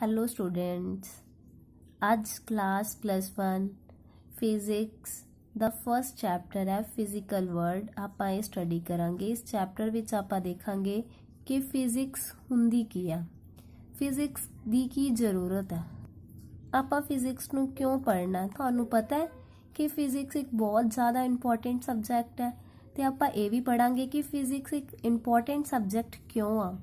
Hello students, आज class +1 physics the first chapter है physical world. ਆਪਾਂ ਇਹ ਸਟੱਡੀ ਕਰਾਂਗੇ। ਇਸ ਚੈਪਟਰ ਵਿੱਚ ਆਪਾਂ ਦੇਖਾਂਗੇ ਕਿ ਫਿਜ਼ਿਕਸ ਹੁੰਦੀ ਕੀ ਆ, ਫਿਜ਼ਿਕਸ ਦੀ ਕੀ ਜ਼ਰੂਰਤ ਹੈ, ਆਪਾਂ ਫਿਜ਼ਿਕਸ ਨੂੰ ਕਿਉਂ ਪੜ੍ਹਨਾ। ਤੁਹਾਨੂੰ ਪਤਾ ਹੈ ਕਿ ਫਿਜ਼ਿਕਸ ਇੱਕ ਬਹੁਤ ਜ਼ਿਆਦਾ ਇੰਪੋਰਟੈਂਟ ਸਬਜੈਕਟ ਹੈ ਤੇ ਆਪਾਂ ਇਹ ਵੀ ਪੜਾਂਗੇ ਕਿ ਫਿਜ਼ਿਕਸ ਇੱਕ ਇੰਪੋਰਟੈਂਟ ਸਬਜੈਕਟ ਕਿਉਂ ਆ।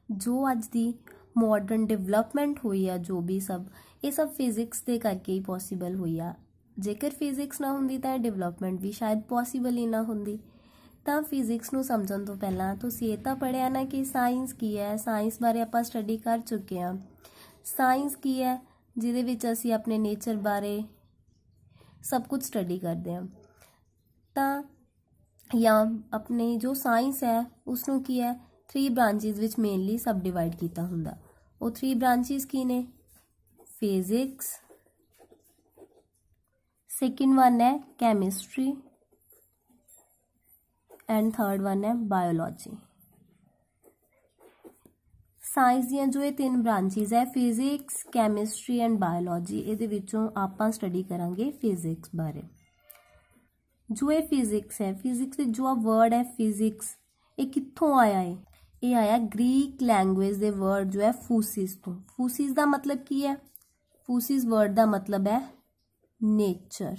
ਜੋ ਅੱਜ ਦੀ मॉडर्न डिवेलपमेंट हुई है, जो भी सब ये सब फिजिक्स के करके ही पॉसीबल हुई है। जेकर फिजिक्स ना होंदी तो डिवेलपमेंट भी शायद पॉसीबल ही ना होंदी। तो फिजिक्स नूं समझण तो पहला तुसीं ये तां पढ़िया ना कि साइंस की है, साइंस बारे आपां स्टडी कर चुके हैं। साइंस की है जिहदे विच असीं अपने नेचर बारे सब कुछ स्टडी करते हैं। तो या अपने जो साइंस है उसनूं की है 3 ब्रांचेस विच मेनली सब डिवाइड किया हुंदा। वो 3 ब्रांचेस की ने फिजिक्स, सेकंड वन है केमिस्ट्री एंड थर्ड वन है बायोलॉजी। साइंस दियां जो ये 3 ब्रांचेस है फिजिक्स, केमिस्ट्री एंड बायोलॉजी, इहदे विचों आपां स्टडी करांगे फिजिक्स बारे। जो ये फिजिक्स है, फिजिक्स विच जो वर्ड है फिजिक्स, ये कित्थों आया है? ये आया ग्रीक लैंग्वेज दे वर्ड जो है फूसिस तो। फूसिस का मतलब की है? फूसिस वर्ड का मतलब है नेचर।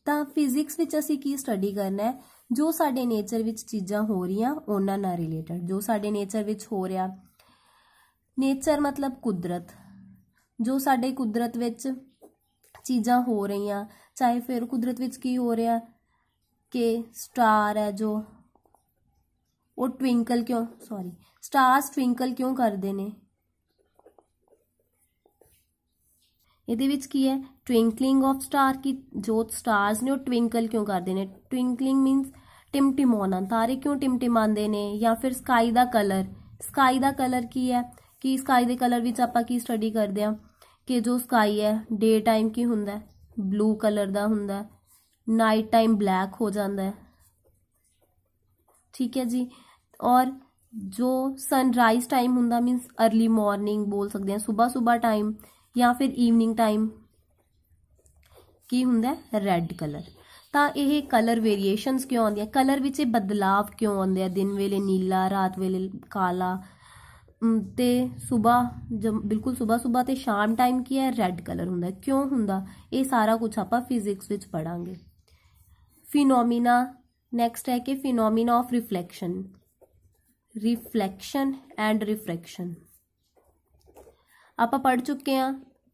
तो फिजिक्स विच असीं की स्टडी करना है, जो साडे नेचर विच चीज़ां हो रही उन्हां नाल रिलेटेड, जो साडे नेचर विच हो रहा। नेचर मतलब कुदरत, जो साडे कुदरत विच चीज़ां हो रही, चाहे फिर कुदरत विच की हो रहा कि स्टार है जो वो ट्विंकल क्यों, सॉरी स्टार्स ट्विंकल क्यों करते ने, इहदे विच की है ट्विंकलिंग ऑफ स्टार की जो स्टार्स ने वो ट्विंकल क्यों करते हैं। ट्विंकलिंग मीनस टिमटिमाना, तारे क्यों टिमटिमाते ने। या फिर स्काई दा कलर, स्काई दा कलर की है कि स्काई दे कलर विच आपां की स्टडी करते हैं कि जो स्काई है डे टाइम की हुंदा है ब्लू कलर दा हुंदा है, नाइट टाइम ब्लैक हो जाता है, ठीक है जी। और जो सनराइज टाइम हुंदा मीनस अर्ली मॉर्निंग बोल सकते हैं, सुबह सुबह टाइम या फिर ईवनिंग टाइम की हुंदा है रेड कलर। तो यह कलर वेरीएशनस क्यों आउंदियां, कलर विच बदलाव क्यों आउंदे, दिन वेले नीला, रात वेले काला, ते सुबह जब बिल्कुल सुबह सुबह ते शाम टाइम की है रेड कलर हुंदा, क्यों हुंदा, ये सारा कुछ आपां फिजिक्स विच पढ़ांगे। फिनोमिना नैक्सट है कि phenomena of reflection, reflection and refraction आप पढ़ चुके हैं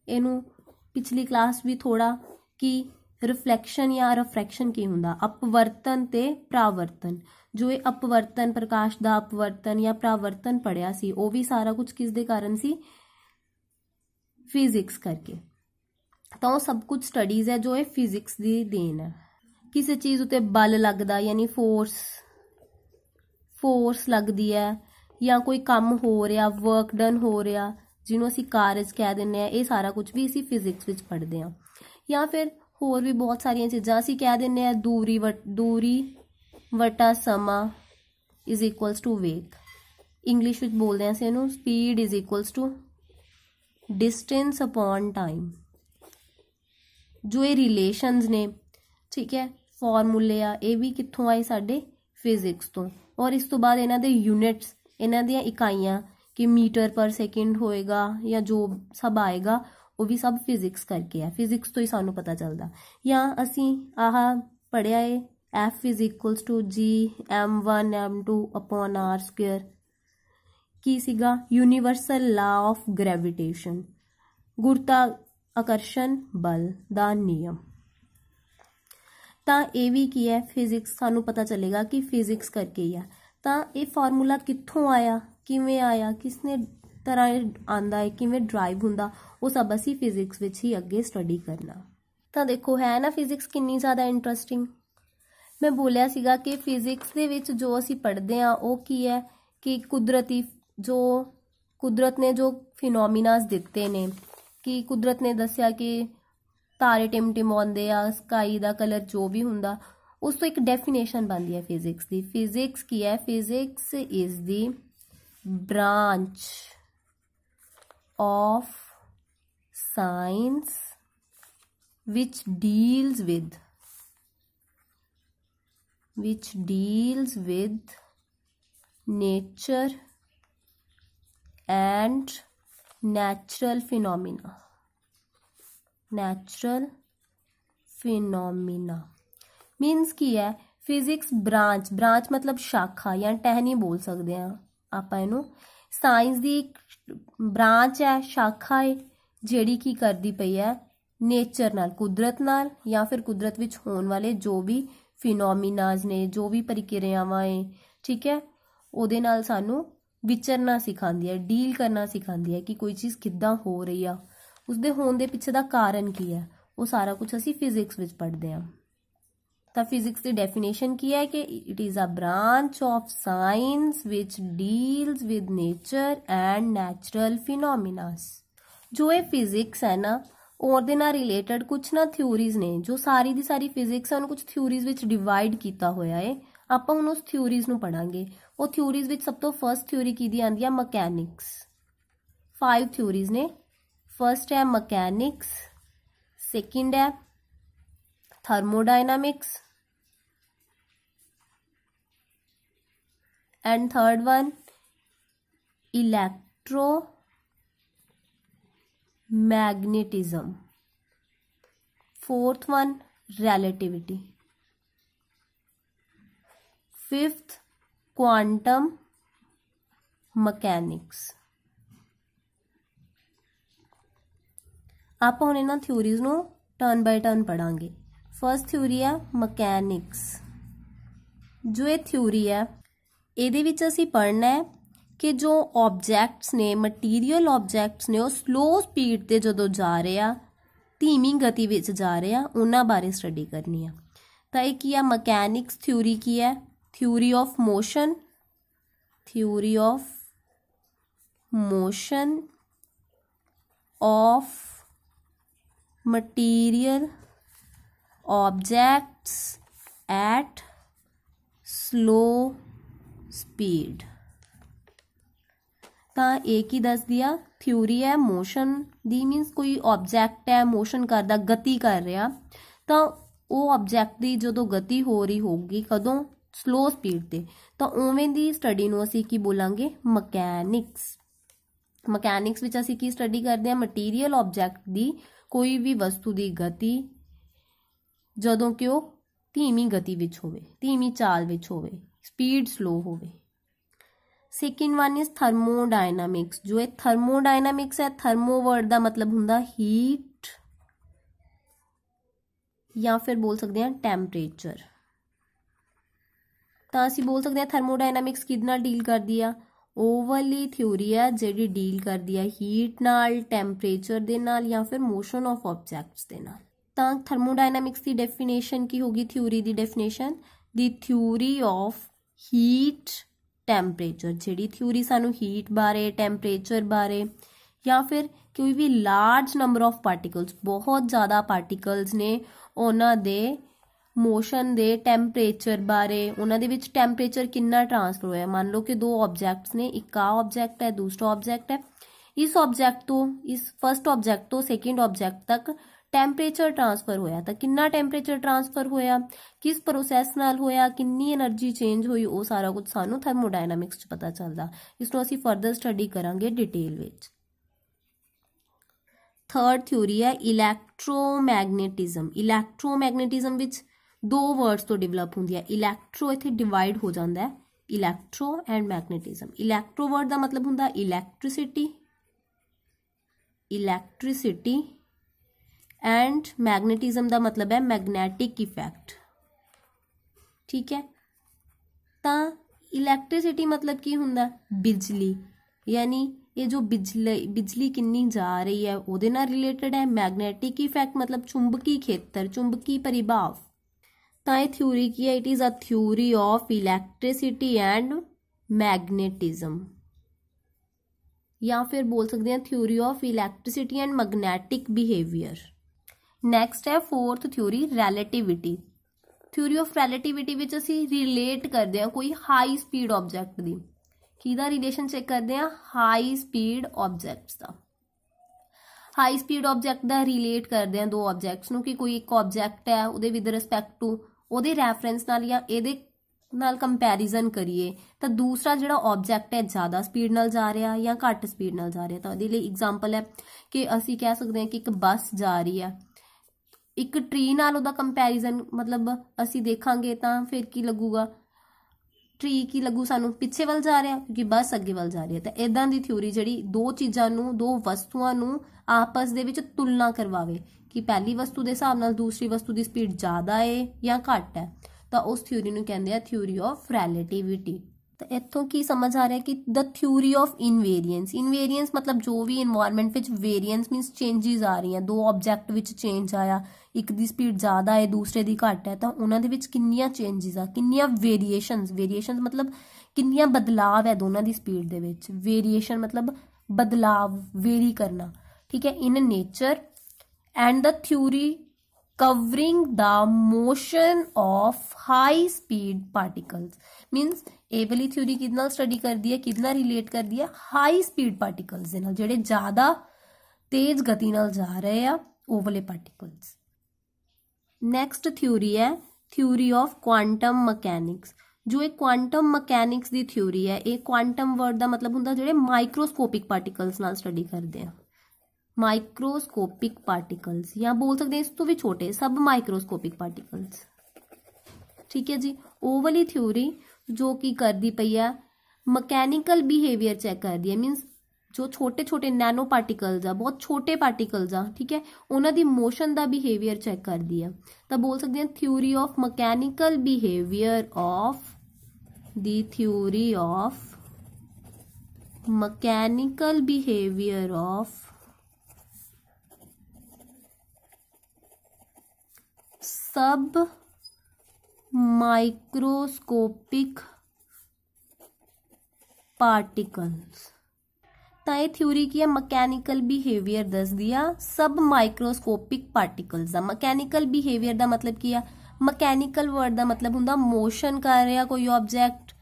इनू पिछली क्लास भी थोड़ा कि रिफ्लैक्शन या रिफ्रैक्शन की हुंदा, अपवर्तन ते परावर्तन। जो ये अपवर्तन, प्रकाश का अपवर्तन या परावर्तन पढ़िया सी, वो भी सारा कुछ किस दे कारण सी, फिजिक्स करके। तो सब कुछ स्टडीज है जो ये फिजिक्स की देन है। किसी चीज़ उत्ते बल लगदा यानी फोर्स लगती है, या कोई काम हो रहा, वर्क डन हो रहा, जिन्होंने असी कारज कह दिंदे आ, ये सारा कुछ भी असी फिजिक्स विच पढ़ते हैं। या फिर होर भी बहुत सारिया चीज़ां असी कह दिंदे आ, दूरी वटा समा इज इक्वल्स टू वेग। इंग्लिश विच बोलते हैं इनू speed is equals to distance upon time. जो ये रिलेशनस ने, ठीक है, फॉर्मूले आ, ये भी कित्थों आए साडे फिजिक्स तो। और इस तो बाद इन्हां दे यूनिट्स, इन्हां दियां इकाइयां कि मीटर पर सेकंड होएगा या जो सब आएगा वो भी सब फिजिक्स करके है। फिजिक्स तो ही सानू पता चलता। या असी आह पढ़िया है F is equals to G(m1 m2 upon r square) की सीगा यूनीवर्सल लॉ ऑफ ग्रेविटेशन, गुरुत्वाकर्षण बल दा नियम। तो ये भी की है फिजिक्स, सानू पता चलेगा कि फिजिक्स करके ही है। तो ये फार्मूला कित्थों आया, किवें आया, किसने तरह आंदा है, किवें ड्राइव हुंदा, वो सब असी फिजिक्स विच ही अगे स्टडी करना। तो देखो है ना फिजिक्स कितनी ज़्यादा इंटरस्टिंग। मैं बोलिया सीगा कि फिजिक्स दे विच जो असी पढ़ते हैं वो की है कि कुदरती, जो कुदरत ने जो फिनोमिनास दिते ने, कि कुदरत ने दसिया कि तारे टिमटिमाउंदे आ, स्काई दा कलर जो भी हुंदा, उस तो एक डेफिनेशन बनती है फिजिक्स की। फिजिक्स की है, physics is the branch of science which deals with nature and natural phenomena मीनस की है फिजिक्स ब्रांच मतलब शाखा या टहनी बोल सकते हैं आप इनू साइंस की एक ब्रांच है शाखा है जिहड़ी की करती पई है नेचर नाल कुदरत नाल या फिर कुदरत विच होने वाले जो भी फिनोमिनाज ने जो भी प्रक्रियावां है ठीक है उहदे नाल सानू विचरना सिखाती है डील करना सिखाती है कि कोई चीज़ किद्दां हो रही है उसदे होने दे पिछे दा कारण की है वो सारा कुछ असी फिजिक्स विच पढ़ते हैं। तो फिजिक्स की डेफिनेशन की है कि it is a branch of science which deals with nature and natural phenomenas. जो ये फिजिक्स है ना ਉਹਦੇ ਨਾਲ रिलेटेड कुछ ना थ्योरीज ने जो सारी दी सारी फिजिक्स है उन्होंने कुछ थ्योरीज विच डिवाइड किया होया है ਆਪਾਂ ਹੁਣ उस थ्योरीज ਨੂੰ पढ़ांगे। वो थ्योरीज विच सब तो फर्स्ट थ्योरी की आंदी है मकैनिक्स। 5 थ्योरीज ने। फर्स्ट है मकैनिक्स, सेकंड है thermodynamics and third one electromagnetism, fourth one relativity, fifth quantum mechanics. आप हुण इन्हां थ्योरीज नूं टर्न बाय टर्न पढ़ांगे। फर्स्ट थ्योरी है मकैनिक्स। जो ये थ्योरी है इहदे विच असीं पढ़ना है कि जो ऑब्जैक्ट्स ने मटीरियल ऑब्जैक्ट्स ने वो स्लो स्पीड ते जदों जा रहे आ धीमी गति विच जा रहे आ उन्हां बारे स्टडी करनी है। तो ये की है मकैनिक्स थ्योरी की है theory of motion of material objects at slow speed. तो एक ही दस दिया थ्योरी है मोशन दी मीनस कोई ऑब्जेक्ट है मोशन करदा गति कर रहा तो वो ऑब्जेक्ट की जो गति हो रही होगी कदों स्लो स्पीड ते तो उवें दी स्टडी नूं असीं की बोलांगे मकैनिक्स। मकैनिक्स विच असीं की स्टडी करते हैं मटीरियल ऑब्जेक्ट दी कोई भी वस्तु की गति जदों कि वो धीमी गति विच होवे धीमी चाल विच होवे स्पीड स्लो होवे। Second one is thermodynamics. जो है थर्मोडायनामिक्स है थर्मो वर्ड का मतलब हुंदा हीट या फिर बोल सकते हैं टैंपरेचर। तो असीं बोल सकते हैं थर्मोडायनामिक्स किहदे नाल डील करदी आ ਉਹ वाली थ्योरी है जिहड़ी डील करदी है हीट नाल टैंपरेचर दे नाल या फिर मोशन ऑफ ऑब्जैक्ट्स दे नाल। तां थर्मोडायनामिक्स की डेफिनेशन की होगी थ्योरी की definition the theory of heat temperature. जिहड़ी थ्योरी सानू हीट बारे टैंपरेचर बारे या फिर कोई भी लार्ज नंबर ऑफ पार्टिकल्स बहुत ज़्यादा पार्टिकल्स ने उन्हां दे मोशन दे टैंपरेचर बारे उन्हां दे विच टैंपरेचर कितना ट्रांसफर होया। मान लो कि दो ऑब्जैक्ट्स ने एक आ ऑब्जैक्ट है दूसरा ऑब्जैक्ट है इस ऑब्जैक्ट तो इस फर्स्ट ऑब्जैक्ट तो सेकेंड ऑब्जैक्ट तक टैंपरेचर ट्रांसफर होया तो कितना टैंपरेचर ट्रांसफर होया किस प्रोसैस नाल होया कितनी एनर्जी चेंज हुई वो सारा कुछ सानू थर्मोडायनामिक्स च पता चलदा। इसनूं असीं फर्दर स्टडी करांगे डिटेल विच। थर्ड थ्योरी है इलैक्ट्रोमैग्नेटिज्म। इलैक्ट्रोमैग्नेटिज्म विच दो वर्ड्स तो डिवेलप होंदी है। इलैक्ट्रो इत्थे डिवाइड हो जाता है electro and magnetism. Electro word का मतलब होंदा इलैक्ट्रिसिटी एंड मैग्नेटिज्म का मतलब है मैग्नेटिक इफैक्ट। ठीक है तो इलैक्ट्रिसिटी मतलब की हुंदा बिजली यानी ये जो बिजली कितनी जा रही है उहदे नाल रिलेटेड है। मैग्नेटिक इफैक्ट मतलब चुंबकी खेतर चुंबकी परिभाव। तो ये थ्योरी की है it is a theory of electricity and magnetism या फिर बोल सकते हैं theory of electricity and magnetic behaviour. Next है fourth theory relativity. Theory of relativity विच असीं रिलेट करते हैं कोई हाई स्पीड ऑब्जैक्ट दी किहदा रिलेशन चेक करते हैं हाई स्पीड ऑब्जैक्ट्स का। ਹਾਈ ਸਪੀਡ ਆਬਜੈਕਟ ਦਾ ਰਿਲੇਟ ਕਰਦੇ ਆ ਦੋ ਆਬਜੈਕਟਸ ਨੂੰ, ਕਿ ਕੋਈ ਇੱਕ ਆਬਜੈਕਟ ਹੈ ਉਹਦੇ ਵਿਦ ਰਿਸਪੈਕਟ ਟੂ ਉਹਦੇ ਰੈਫਰੈਂਸ ਨਾਲ ਜਾਂ ਇਹਦੇ ਨਾਲ ਕੰਪੈਰੀਜ਼ਨ ਕਰੀਏ ਤਾਂ ਦੂਸਰਾ ਜਿਹੜਾ ਆਬਜੈਕਟ ਹੈ ਜ਼ਿਆਦਾ ਸਪੀਡ ਨਾਲ ਜਾ ਰਿਹਾ ਜਾਂ ਘੱਟ ਸਪੀਡ ਨਾਲ ਜਾ ਰਿਹਾ। ਤਾਂ ਉਹਦੇ ਲਈ ਐਗਜ਼ਾਮਪਲ ਹੈ ਕਿ ਅਸੀਂ ਕਹਿ ਸਕਦੇ ਹਾਂ ਕਿ ਇੱਕ ਬੱਸ ਜਾ ਰਹੀ ਹੈ, ਇੱਕ ਟਰੀ ਨਾਲ ਉਹਦਾ ਕੰਪੈਰੀਜ਼ਨ ਮਤਲਬ ਅਸੀਂ ਦੇਖਾਂਗੇ ਤਾਂ ਫਿਰ ਕੀ ਲੱਗੂਗਾ, ਟਰੀ ਕੀ ਲੱਗੂ ਸਾਨੂੰ, ਪਿੱਛੇ ਵੱਲ ਜਾ ਰਿਹਾ ਕਿਉਂਕਿ ਬੱਸ ਅੱਗੇ ਵੱਲ ਜਾ ਰਹੀ ਹੈ। ਤਾਂ ਇਦਾਂ ਦੀ ਥਿਊਰੀ ਜਿਹੜੀ ਦੋ ਚੀਜ਼ਾਂ ਨੂੰ, ਦੋ ਵਸਤੂਆਂ ਨੂੰ ਆਪਸ ਦੇ ਵਿੱਚ ਤੁਲਨਾ ਕਰਵਾਵੇ ਕਿ ਪਹਿਲੀ ਵਸਤੂ ਦੇ ਹਿਸਾਬ ਨਾਲ ਦੂਸਰੀ ਵਸਤੂ ਦੀ ਸਪੀਡ ਜ਼ਿਆਦਾ ਹੈ ਜਾਂ ਘੱਟ ਹੈ, ਤਾਂ ਉਸ ਥਿਊਰੀ ਨੂੰ ਕਹਿੰਦੇ ਆ ਥਿਊਰੀ ਆਫ ਰਿਲੇਟਿਵਿਟੀ। ਤਾਂ ਇੱਥੋਂ ਕੀ ਸਮਝ ਆ ਰਿਹਾ ਕਿ ਦ ਥਿਊਰੀ ਆਫ ਇਨਵੇਰੀਐਂਸ। ਇਨਵੇਰੀਐਂਸ ਮਤਲਬ ਜੋ ਵੀ ਇਨਵਾਇਰਨਮੈਂਟ ਵਿੱਚ ਵੇਰੀਐਂਸ ਮੀਨਸ ਚੇਂਜਿਸ ਆ ਰਹੀਆਂ, ਦੋ ਆਬਜੈਕਟ ਵਿੱਚ ਚੇਂਜ ਆਇਆ, ਇੱਕ ਦੀ ਸਪੀਡ ਜ਼ਿਆਦਾ ਹੈ ਦੂਸਰੇ ਦੀ ਘੱਟ ਹੈ, ਤਾਂ ਉਹਨਾਂ ਦੇ ਵਿੱਚ ਕਿੰਨੀਆਂ ਚੇਂਜਿਸ ਆ, ਕਿੰਨੀਆਂ ਵੇਰੀਏਸ਼ਨਸ ਮਤਲਬ ਕਿੰਨੀਆਂ ਬਦਲਾਵ ਹੈ ਦੋਨਾਂ ਦੀ ਸਪੀਡ ਦੇ ਵਿੱਚ। ਵੇਰੀਏਸ਼ਨ ਮਤਲਬ ਬਦਲਾਵ, ਵੇਰੀ ਕਰਨਾ, ਠੀਕ ਹੈ, in nature. And the theory covering the motion of high speed particles means ਇਹ ਵਾਲੀ ਥਿਊਰੀ ਕਿਹਦੇ ਨਾਲ ਸਟੱਡੀ ਕਰਦੀ ਹੈ, ਕਿਹਦੇ ਨਾਲ ਰਿਲੇਟ ਕਰਦੀ ਹੈ, ਹਾਈ ਸਪੀਡ ਪਾਰਟੀਕਲਸ ਦੇ ਨਾਲ, ਜਿਹੜੇ ਜ਼ਿਆਦਾ ਤੇਜ਼ ਗਤੀ ਨਾਲ ਜਾ ਰਹੇ ਆ ਉਹ ਵਾਲੇ ਪਾਰਟੀਕਲਸ। ਨੈਕਸਟ ਥਿਊਰੀ ਹੈ ਥਿਊਰੀ ਆਫ ਕੁਆਂਟਮ ਮਕੈਨਿਕਸ। ਜੋ ਇਹ ਕੁਆਂਟਮ ਮਕੈਨਿਕਸ ਦੀ ਥਿਊਰੀ ਹੈ, ਇਹ ਕੁਆਂਟਮ ਵਰਡ ਦਾ ਮਤਲਬ ਹੁੰਦਾ ਜਿਹੜੇ ਮਾਈਕਰੋਸਕੋਪਿਕ ਪਾਰਟੀਕਲਸ ਨਾਲ ਸਟੱਡੀ ਕਰਦੇ ਆ, ਮਾਈਕਰੋਸਕੋਪਿਕ ਪਾਰਟੀਕਲਸ, ਜਾਂ ਬੋਲ ਸਕਦੇ ਹਾਂ ਇਸ ਤੋਂ ਵੀ ਛੋਟੇ ਸਬ ਮਾਈਕਰੋਸਕੋਪਿਕ ਪਾਰਟੀਕਲਸ, ਠੀਕ ਹੈ ਜੀ। ਉਹ ਵਾਲੀ ਥਿਊਰੀ ਜੋ ਕੀ ਕਰਦੀ ਪਈ ਆ, ਮਕੈਨੀਕਲ ਬਿਹੇਵੀਅਰ ਚੈੱਕ ਕਰਦੀ ਹੈ, ਮੀਨਸ ਜੋ ਛੋਟੇ ਛੋਟੇ ਨੈਨੋ ਪਾਰਟੀਕਲਸ ਆ, ਬਹੁਤ ਛੋਟੇ ਪਾਰਟੀਕਲਸ ਆ, ਠੀਕ ਹੈ, ਉਹਨਾਂ ਦੀ ਮੋਸ਼ਨ ਦਾ ਬਿਹੇਵੀਅਰ ਚੈੱਕ ਕਰਦੀ ਆ। ਤਾਂ ਬੋਲ ਸਕਦੇ ਹਾਂ theory of mechanical behaviour of, the theory of mechanical behaviour of submicroscopic particles. तो ये थ्योरी की है मकैनिकल बिहेवियर दस दिया सब माइक्रोस्कोपिक पार्टिकल्स का। मकैनिकल बिहेवियर का मतलब की है, मकैनिकल वर्ड का मतलब हुंदा मोशन कर रहा कोई ऑब्जैक्ट,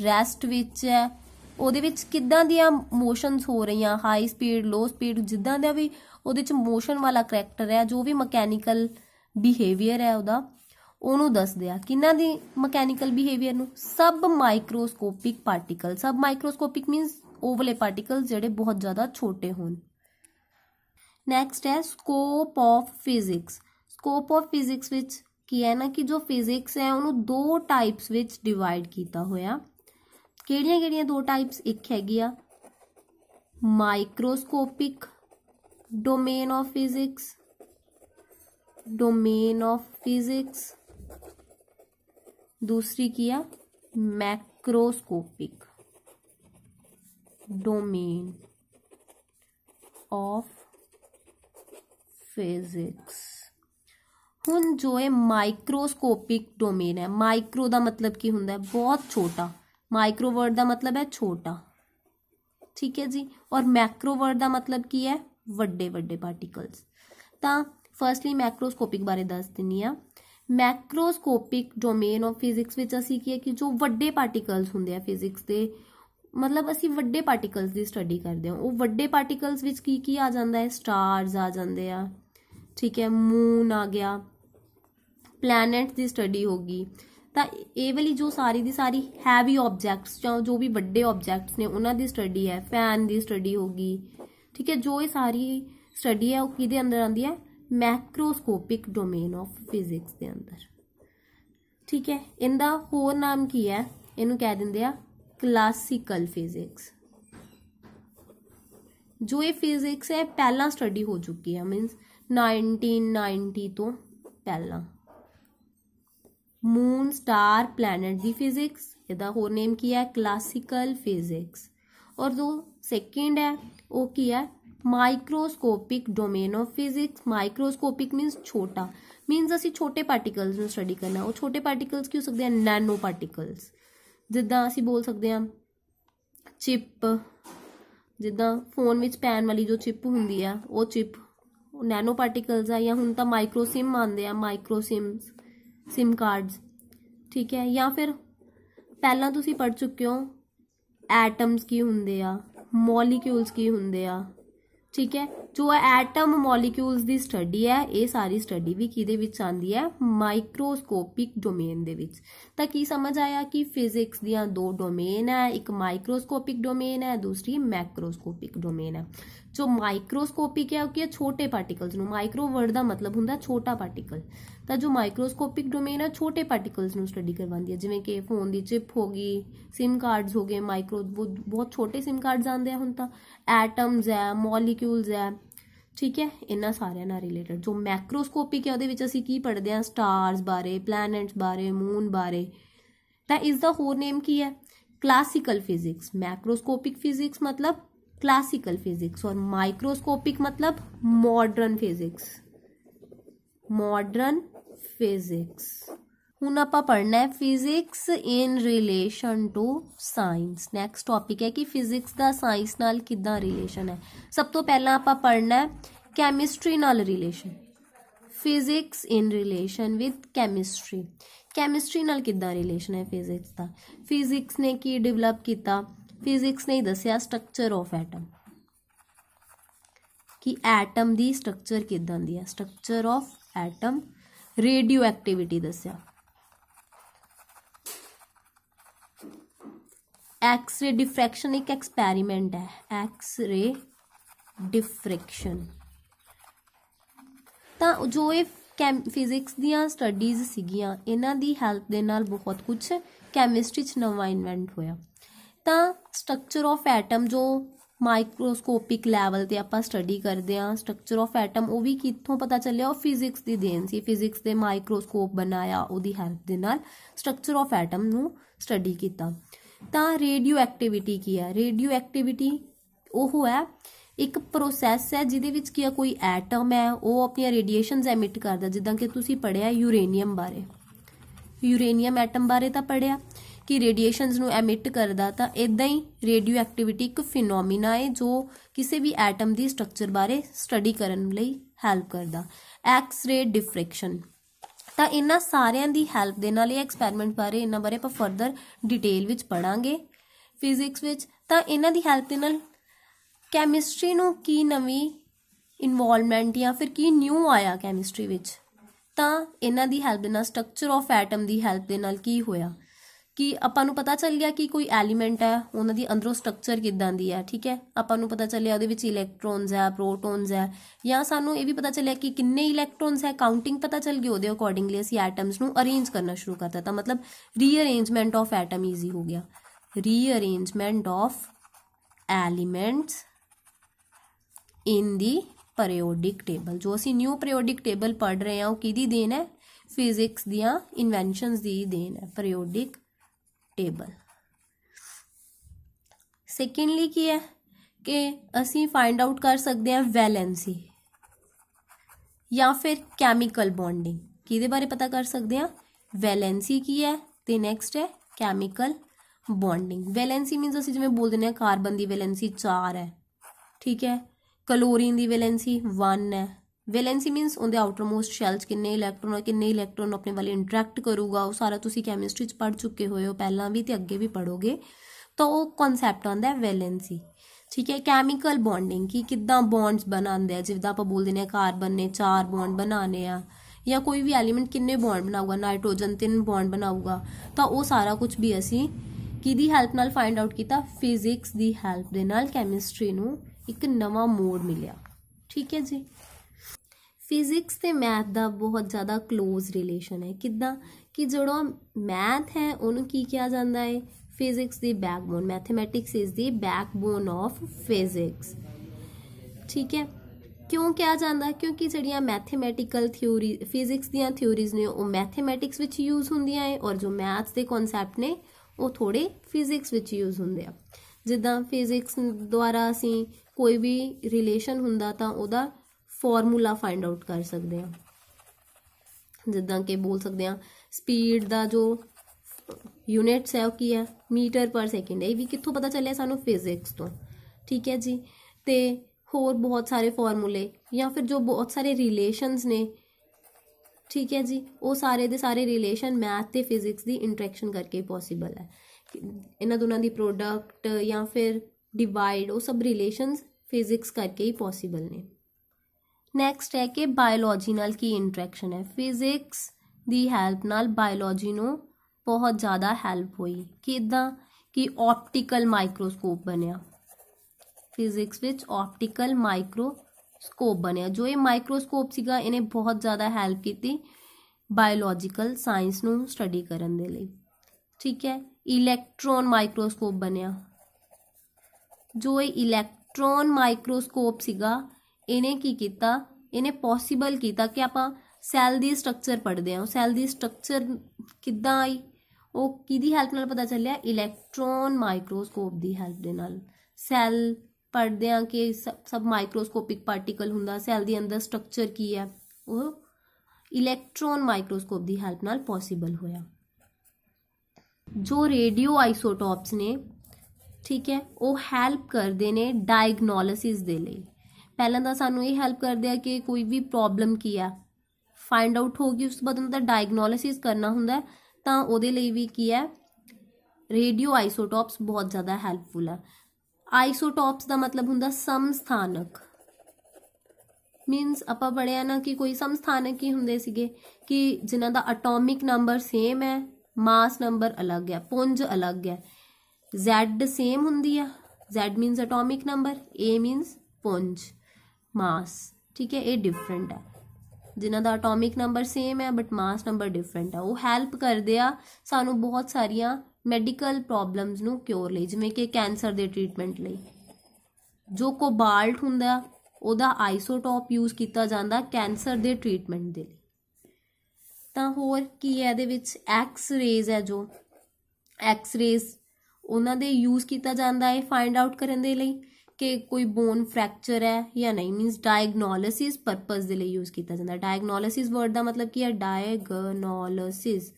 रैसट विच है, ਉਹਦੇ ਵਿੱਚ ਕਿੱਦਾਂ ਦੀਆਂ ਮੋਸ਼ਨਸ ਹੋ ਰਹੀਆਂ, ਹਾਈ ਸਪੀਡ ਲੋ ਸਪੀਡ, ਜਿੱਦਾਂ ਦਾ ਵੀ ਉਹਦੇ 'ਚ ਮੋਸ਼ਨ ਵਾਲਾ ਕਰੈਕਟਰ ਹੈ, ਜੋ ਵੀ ਮਕੈਨੀਕਲ ਬਿਹੇਵੀਅਰ ਹੈ ਉਹਦਾ, ਉਹਨੂੰ ਦੱਸਦੇ ਆ। ਕਿਹਨਾਂ ਦੀ ਮਕੈਨੀਕਲ ਬਿਹੇਵੀਅਰ ਨੂੰ, ਸਬ ਮਾਈਕਰੋਸਕੋਪਿਕ ਪਾਰਟੀਕਲ। ਸਬ ਮਾਈਕਰੋਸਕੋਪਿਕ ਮੀਨਸ ਉਹ ਵਾਲੇ ਪਾਰਟੀਕਲ ਜਿਹੜੇ ਬਹੁਤ ਜ਼ਿਆਦਾ ਛੋਟੇ ਹੋਣ। ਨੈਕਸਟ ਹੈ scope of physics. Scope of physics ਵਿੱਚ ਕੀ ਹੈ ਨਾ ਕਿ ਜੋ ਫਿਜ਼ਿਕਸ ਹੈ ਉਹਨੂੰ ਦੋ ਟਾਈਪਸ ਵਿੱਚ ਡਿਵਾਈਡ ਕੀਤਾ ਹੋਇਆ। ਕਿਹੜੀਆਂ ਕਿਹੜੀਆਂ ਦੋ ਟਾਈਪਸ, ਇੱਕ ਹੈਗੀ ਆ microscopic domain of physics, domain of physics, दूसरी किया मैक्रोस्कोपिक डोमेन ऑफ फिजिक्स। हुन जो है माइक्रोस्कोपिक डोमेन है, माइक्रो का मतलब की हुंदा है बहुत छोटा, माइक्रो वर्ड का मतलब है छोटा, ठीक है जी। और मैक्रो वर्ड का मतलब की है वड्डे वड्डे पार्टिकल्स। तो फर्स्टली मैक्रोस्कोपिक बारे दस दिनी आ। मैक्रोस्कोपिक डोमेन ऑफ फिजिक्स विच असी की है कि जो वड्डे पार्टिकल्स हुंदे आ फिजिक्स दे, मतलब असी वड्डे पार्टिकल्स की स्टडी करते हैं। वो वड्डे पार्टिकल्स विच की आ जाता है, स्टार्स आ जाते हैं, ठीक है, मून आ गया, प्लैनेट की स्टडी होगी। तो ये वाली जो सारी दी सारी हैवी ऑब्जैक्ट्स जो भी वड्डे ऑब्जैक्ट्स ने उन्हां दी स्टडी है, फैन की स्टडी होगी, ठीक है। जो ये सारी स्टडी है वो किहदे अंदर आती है, मैक्रोस्कोपिक डोमेन ऑफ फिजिक्स के अंदर, ठीक है। इनका होर नाम की है, इनू कह देंगे क्लासिकल फिजिक्स। जो ये फिजिक्स है पहला स्टडी हो चुकी है, मीनस 1990 तो पहला। मून स्टार प्लैनेट दी फिजिक्स, इसका होर नेम की है क्लासिकल फिजिक्स। और जो सेकेंड है वो की है microscopic domain of physics. Microscopic मीनस छोटा, मीनस असी छोटे पार्टिकल्स में स्टडी करना। वो छोटे पार्टिकल्स की हो सकते हैं नैनो पार्टिकल्स, जिदा असी बोल सकते हैं चिप, जिदा फोन में पैन वाली जो चिप होंगी है वो चिप नैनो पार्टिकल्स है। या हुण तां माइक्रो सिम आते हैं, माइक्रो सिम कार्ड्स, ठीक है। या फिर पहला तुसी पढ़ चुके हो एटम्स की होंदे आ, मॉलीक्यूल्स की होंदे आ, ठीक है। जो एटम मॉलिक्यूल्स की स्टडी है, ये सारी स्टडी भी किहदे विच आंदी है, माइक्रोस्कोपिक डोमेन दे विच। तां की समझ आया कि फिजिक्स दियां दो डोमेन है, एक माइक्रोस्कोपिक डोमेन है, दूसरी मैक्रोस्कोपिक डोमेन है। जो माइक्रोस्कोपिक है वो छोटे पार्टिकल्स नूं, माइक्रो वर्ड का मतलब हुंदा छोटा पार्टिकल, तो जो माइक्रोस्कोपिक डोमेन है छोटे पार्टिकल्स नूं स्टडी करवांदी है, जिवें कि फोन की चिप हो गई, सिम कार्ड्स हो गए, माइक्रो बहुत छोटे सिम कार्ड्स आंदे हैं हुण तां, एटम्स है, मॉलिक्यूल्स है, ठीक है, इन्हां सारियां नाल रिलेटेड। जो मैक्रोस्कोपिक है उहदे विच असीं की पढ़दे हां, स्टार्स बारे, प्लैनेट्स बारे, मून बारे। तां इसदा होर नेम की है, क्लासिकल फिजिक्स। मैक्रोस्कोपिक फिजिक्स मतलब क्लासिकल फिजिक्स और माइक्रोस्कोपिक मतलब मॉडर्न फिजिक्स, मॉडर्न फिजिक्स। हुण आपां पढ़ना है physics in relation to science. Next topic है कि फिजिक्स का साइंस नाल किद्दां रिलेशन है। सब तो पहला आपां पढ़ना है कैमिस्ट्री नाल relation, physics in relation with chemistry. Chemistry नाल किद्दां रिलेशन है फिजिक्स का। फिजिक्स ने की डिवेलप किया, फिजिक्स ने दसिया स्ट्रक्चर ऑफ एटम, कि एटम दी स्ट्रक्चर किद्दां दी है, structure of atom. Radioactivity दसिया, एक्स रे डिफ्रैक्शन एक एक्सपैरीमेंट है, एक्स रे डिफ्रैक्शन। तो जो ये फिजिक्स दियां स्टडीज़ सीगियां, इन्हां दी हेल्प दे नाल बहुत कुछ कैमिस्ट्री च नवां इन्वेंट होया। तो स्ट्रक्चर ऑफ एटम जो माइक्रोस्कोपिक लैवल ते आपां स्टडी करदे हां, स्ट्रक्चर ऑफ एटम वो भी कित्थों पता चलिया, वो फिजिक्स दी देन सी। फिजिक्स दे माइक्रोस्कोप बनाया, उहदी हेल्प दे नाल स्ट्रक्चर ऑफ एटम नूं स्टडी कीता। तां रेडियो एक्टिविटी की है, रेडियो एक्टिविटी वो है एक प्रोसैस है जिहदे विच की कोई एटम है वो अपनी रेडिएशनस एमिट करदा, जिद्दां कि तुसीं पढ़िया यूरेनियम बारे, यूरेनियम एटम बारे तां पढ़िया कि रेडिएशनस नूं एमिट करदा। तां इदां ही रेडियो एक्टिविटी एक फिनोमिना है जो किसी भी एटम की स्ट्रक्चर बारे स्टडी करन लई हैल्प करदा। एक्स रे डिफ्रैक्शन, तो इन्हां सारियां दी हैल्प दे नाल एक्सपैरीमेंट बारे, इन्हां बारे आपां फर्दर डिटेल विच पढ़ांगे फिजिक्स विच। तां इन्हां दी हैल्प दे नाल कैमिस्ट्री नूं की नवीं इनवॉल्वमेंट या फिर की न्यू आया कैमिस्ट्री विच, तां इन्हां दी हैल्प दे नाल स्ट्रक्चर ऑफ एटम दी हैल्प दे नाल की होया कि आपां नूं पता चल गया कि कोई एलीमेंट है, उन्हां दी अंदरों स्ट्रक्चर किद्दां दी है, ठीक है। आपां नूं पता चलिया उहदे विच इलैक्ट्रॉन्स है, प्रोटॉन्स है, या सानूं ये भी पता चलिया कि किन्ने इलैक्ट्रॉन्स है, काउंटिंग पता चल गई, उहदे अकॉर्डिंगली असीं एटम्स नूं अरेंज करना शुरू करता। तां मतलब रीअरेंजमेंट ऑफ एटम ईजी हो गया, rearrangement of elements in the periodic table. जो असीं न्यू पीरियोडिक टेबल पढ़ रहे हैं वो किहदी देन है, फिजिक्स दियां इन्वेंशनस दी देन है, पीरियोडिक टेबल। सेकेंडली की है कि असीं फाइंड आउट कर सकते हैं वैलेंसी या फिर कैमिकल बॉन्डिंग। किहदे बारे पता कर सकते हैं, वैलेंसी की है, ते नैक्सट है कैमिकल बॉन्डिंग। वैलेंसी मीनस असीं जिवें बोल दिंदे हां कार्बन की वैलेंसी 4 है, ठीक है, क्लोरीन की वैलेंसी 1 है। वैलेंसी मीनस उनके आउटर मोस्ट शैल्स किन्ने इलैक्ट्रॉन अपने वाले इंटरैक्ट करूगा, वो सारा तुसीं कैमिस्ट्री च पढ़ चुके हो पहला भी ते अगे भी पढ़ोगे। तो वो कॉन्सैप्ट आंदा है वैलेंसी, ठीक है। कैमिकल बॉन्डिंग की किद्दां बॉन्ड्स बनांदे हैं, जिद्दां आपां बोल दिंदे हां कार्बन ने 4 बॉन्ड बनाने आ, या कोई भी एलीमेंट किन्ने बॉन्ड बनाऊगा, नाइट्रोजन 3 बॉन्ड बनाऊगा। तो वो सारा कुछ भी असीं किहदी हैल्प नाल फाइंड आउट कीता, फिजिक्स दी हैल्प दे नाल कैमिस्ट्री नूं एक नवा मोड मिलिया, ठीक है जी। फिजिक्स ते मैथ का बहुत ज़्यादा क्लोज रिलेशन है, किद्दां कि जो मैथ है उन्होंने की किया जाता है, physics the backbone, mathematics is the backbone of physics, ठीक है। क्यों किया जाता है, क्योंकि जड़ियाँ मैथमेटिकल थ्योरी फिजिक्स दियाँ थ्योरीज ने वो मैथमेटिक्स विच यूज होंदियां है, और जो मैथ्स के कॉन्सैप्ट ने वो थोड़े फिजिक्स विच यूज होंदे आ। जिद्दां फिजिक्स द्वारा असीं कोई भी रिलेशन हुंदा तां उहदा फॉर्मूला फाइंड आउट कर सकते हैं, जिद्दां कि बोल सकते हैं स्पीड का जो यूनिट्स है वो की है मीटर पर सेकेंड है, ये भी कित्थों पता चलिया सानू फिजिक्स तो, ठीक है जी। ते होर बहुत सारे फॉर्मूले या फिर जो बहुत सारे रिलेशंस ने, ठीक है जी, वो सारे दे सारे रिलेशन मैथ ते फिजिक्स की इंटरैक्शन करके पॉसीबल है। इन्हां दोनों की प्रोडक्ट या फिर डिवाइड वो सब रिलेशंस ਫਿਜ਼ਿਕਸ ਕਰਕੇ ਹੀ ਪੋਸੀਬਲ ਨੇ। ਨੈਕਸਟ ਹੈ ਕਿ ਬਾਇਓਲੋਜੀ ਨਾਲ ਕੀ ਇੰਟਰੈਕਸ਼ਨ ਹੈ। ਫਿਜ਼ਿਕਸ ਦੀ ਹੈਲਪ ਨਾਲ ਬਾਇਓਲੋਜੀ ਨੂੰ ਬਹੁਤ ਜ਼ਿਆਦਾ ਹੈਲਪ ਹੋਈ। ਕਿੱਦਾਂ ਕਿ ਆਪਟੀਕਲ ਮਾਈਕਰੋਸਕੋਪ ਬਣਿਆ। ਫਿਜ਼ਿਕਸ ਵਿੱਚ ਆਪਟੀਕਲ ਮਾਈਕਰੋਸਕੋਪ ਬਣਿਆ। ਜੋ ਇਹ ਮਾਈਕਰੋਸਕੋਪ ਸੀਗਾ ਇਹਨੇ ਬਹੁਤ ਜ਼ਿਆਦਾ ਹੈਲਪ ਕੀਤੀ ਬਾਇਓਲੋਜੀਕਲ ਸਾਇੰਸ ਨੂੰ ਸਟੱਡੀ ਕਰਨ ਦੇ ਲਈ। ਠੀਕ ਹੈ। ਇਲੈਕਟ੍ਰੋਨ ਮਾਈਕਰੋਸਕੋਪ ਬਣਿਆ। ਜੋ ਇਹ ਇਲੈਕਟ੍ਰੋਨ ਮਾਈਕਰੋਸਕੋਪ ਸੀਗਾ ਇਹਨੇ ਕੀ ਕੀਤਾ, ਇਹਨੇ ਪੋਸੀਬਲ ਕੀਤਾ ਕਿ ਆਪਾਂ ਸੈੱਲ ਦੀ ਸਟਰਕਚਰ ਪੜ੍ਹਦੇ ਹਾਂ। ਸੈੱਲ ਦੀ ਸਟਰਕਚਰ ਕਿੱਦਾਂ ਆਈ, ਉਹ ਕਿਹਦੀ ਹੈਲਪ ਨਾਲ ਪਤਾ ਚੱਲਿਆ, ਇਲੈਕਟ੍ਰੋਨ ਮਾਈਕਰੋਸਕੋਪ ਦੀ ਹੈਲਪ ਦੇ ਨਾਲ। ਸੈੱਲ ਪੜ੍ਹਦੇ ਹਾਂ ਕਿ ਸਭ ਮਾਈਕਰੋਸਕੋਪਿਕ ਪਾਰਟੀਕਲ ਹੁੰਦਾ, ਸੈੱਲ ਦੇ ਅੰਦਰ ਸਟਰਕਚਰ ਕੀ ਹੈ, ਉਹ ਇਲੈਕਟ੍ਰੋਨ ਮਾਈਕਰੋਸਕੋਪ ਦੀ ਹੈਲਪ ਨਾਲ ਪੋਸੀਬਲ ਹੋਇਆ। ਜੋ ਰੇਡੀਓ ਆਈਸੋਟੋਪਸ ਨੇ, ਠੀਕ ਹੈ, ਉਹ ਹੈਲਪ ਕਰਦੇ ਨੇ ਡਾਇਗਨੋਲਿਸਿਸ ਦੇ ਲਈ। ਪਹਿਲਾਂ ਤਾਂ ਸਾਨੂੰ ਇਹ ਹੈਲਪ ਕਰਦੇ ਆ ਕਿ ਕੋਈ ਵੀ ਪ੍ਰੋਬਲਮ ਕੀ ਆ ਫਾਈਂਡ ਆਊਟ ਹੋ ਗਈ, ਉਸ ਤੋਂ ਬਾਅਦ ਉਹਨਾਂ ਦਾ ਡਾਇਗਨੋਲਿਸਿਸ ਕਰਨਾ ਹੁੰਦਾ, ਤਾਂ ਉਹਦੇ ਲਈ ਵੀ ਕੀ ਹੈ, ਰੇਡੀਓ ਆਈਸੋਟੋਪਸ ਬਹੁਤ ਜ਼ਿਆਦਾ ਹੈਲਪਫੁਲ ਹੈ। ਆਈਸੋਟੋਪਸ ਦਾ ਮਤਲਬ ਹੁੰਦਾ ਸਮਸਥਾਨਕ। ਮੀਨਸ ਆਪਾਂ ਪੜ੍ਹਿਆ ਨਾ ਕਿ ਕੋਈ ਸਮਸਥਾਨਕ ਕੀ ਹੁੰਦੇ ਸੀਗੇ ਕਿ ਜਿਨ੍ਹਾਂ ਦਾ ਅਟੋਮਿਕ ਨੰਬਰ ਸੇਮ ਹੈ, ਮਾਸ ਨੰਬਰ ਅਲੱਗ ਹੈ, ਪੁੰਜ ਅਲੱਗ ਹੈ। Z ਸੇਮ ਹੁੰਦੀ ਆ, Z means atomic number, A means ਪੁੰਜ ਮਾਸ। ਠੀਕ ਹੈ, ਇਹ ਡਿਫਰੈਂਟ ਹੈ। ਜਿਨ੍ਹਾਂ ਦਾ ਅਟੋਮਿਕ ਨੰਬਰ ਸੇਮ ਹੈ ਬਟ ਮਾਸ ਨੰਬਰ ਡਿਫਰੈਂਟ ਹੈ, ਉਹ ਹੈਲਪ ਕਰਦੇ ਆ ਸਾਨੂੰ ਬਹੁਤ ਸਾਰੀਆਂ ਮੈਡੀਕਲ ਪ੍ਰੋਬਲਮਸ ਨੂੰ ਕਿਉਰ ਲਈ, ਜਿਵੇਂ ਕਿ ਕੈਂਸਰ ਦੇ ਟ੍ਰੀਟਮੈਂਟ ਲਈ। ਜੋ ਕੋਬਾਲਟ ਹੁੰਦਾ ਉਹਦਾ ਆਈਸੋਟੋਪ ਯੂਜ਼ ਕੀਤਾ ਜਾਂਦਾ ਕੈਂਸਰ ਦੇ ਟ੍ਰੀਟਮੈਂਟ ਦੇ ਲਈ। ਤਾਂ ਹੋਰ ਕੀ ਹੈ ਇਹਦੇ ਵਿੱਚ, ਐਕਸ-ਰੇਜ਼ ਹੈ, ਜੋ ਐਕਸ-ਰੇਜ਼ ਉਹਨਾਂ ਦੇ ਯੂਜ਼ ਕੀਤਾ ਜਾਂਦਾ ਹੈ ਫਾਈਂਡ ਆਊਟ ਕਰਨ ਦੇ ਲਈ ਕਿ ਕੋਈ ਬੋਨ ਫ੍ਰੈਕਚਰ ਹੈ ਜਾਂ ਨਹੀਂ। ਮੀਨਸ ਡਾਇਗਨੋਲਿਸਿਸ ਪਰਪਸ ਦੇ ਲਈ ਯੂਜ਼ ਕੀਤਾ ਜਾਂਦਾ। ਡਾਇਗਨੋਲਿਸਿਸ ਵਰਡ ਦਾ ਮਤਲਬ ਕੀ ਹੈ, ਡਾਇਗਨੋਲਿਸਿਸ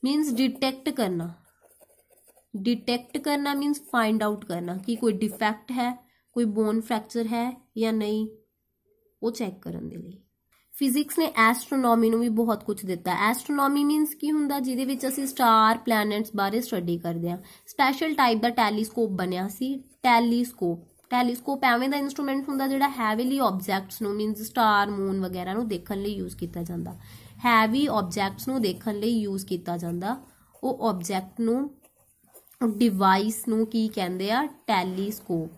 ਮੀਨਸ ਡਿਟੈਕਟ ਕਰਨਾ। ਡਿਟੈਕਟ ਕਰਨਾ ਮੀਨਸ ਫਾਈਂਡ ਆਊਟ ਕਰਨਾ ਕਿ ਕੋਈ ਡਿਫੈਕਟ ਹੈ, ਕੋਈ ਬੋਨ ਫ੍ਰੈਕਚਰ ਹੈ ਜਾਂ ਨਹੀਂ, ਉਹ ਚੈੱਕ ਕਰਨ ਦੇ ਲਈ। ਫਿਜ਼ਿਕਸ ਨੇ ਐਸਟਰੋਨੋਮੀ ਨੂੰ ਵੀ ਬਹੁਤ ਕੁਝ ਦਿੱਤਾ। ਐਸਟਰੋਨੋਮੀ ਮੀਨਸ ਕੀ ਹੁੰਦਾ, ਜਿਹਦੇ ਵਿੱਚ ਅਸੀਂ ਸਟਾਰ ਪਲੈਨਟਸ ਬਾਰੇ ਸਟੱਡੀ ਕਰਦੇ ਹਾਂ। ਸਪੈਸ਼ਲ ਟਾਈਪ ਦਾ ਟੈਲੀਸਕੋਪ ਬਣਿਆ ਸੀ। ਟੈਲੀਸਕੋਪ ਐਵੇਂ ਦਾ ਇੰਸਟਰੂਮੈਂਟ ਹੁੰਦਾ ਜਿਹੜਾ ਹੈਵੀਲੀ ਆਬਜੈਕਟਸ ਨੂੰ, ਮੀਨਸ ਸਟਾਰ, ਮੂਨ ਵਗੈਰਾ ਨੂੰ ਦੇਖਣ ਲਈ ਯੂਜ਼ ਕੀਤਾ ਜਾਂਦਾ। ਹੈਵੀ ਆਬਜੈਕਟਸ ਨੂੰ ਦੇਖਣ ਲਈ ਯੂਜ਼ ਕੀਤਾ ਜਾਂਦਾ। ਉਹ ਆਬਜੈਕਟ ਨੂੰ, ਡਿਵਾਈਸ ਨੂੰ ਕੀ ਕਹਿੰਦੇ ਆ, ਟੈਲੀਸਕੋਪ।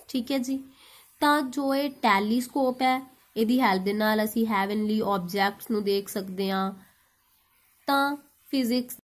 ਠੀਕ ਹੈ ਜੀ। ਤਾਂ ਜੋ ਇਹ ਟੈਲੀਸਕੋਪ ਹੈ, ਇਹਦੀ ਹੈਲਪ ਦੇ ਨਾਲ ਅਸੀਂ ਹੈਵਨਲੀ ਆਬਜੈਕਟਸ ਨੂੰ ਦੇਖ ਸਕਦੇ ਹਾਂ। ਤਾਂ ਫਿਜ਼ਿਕਸ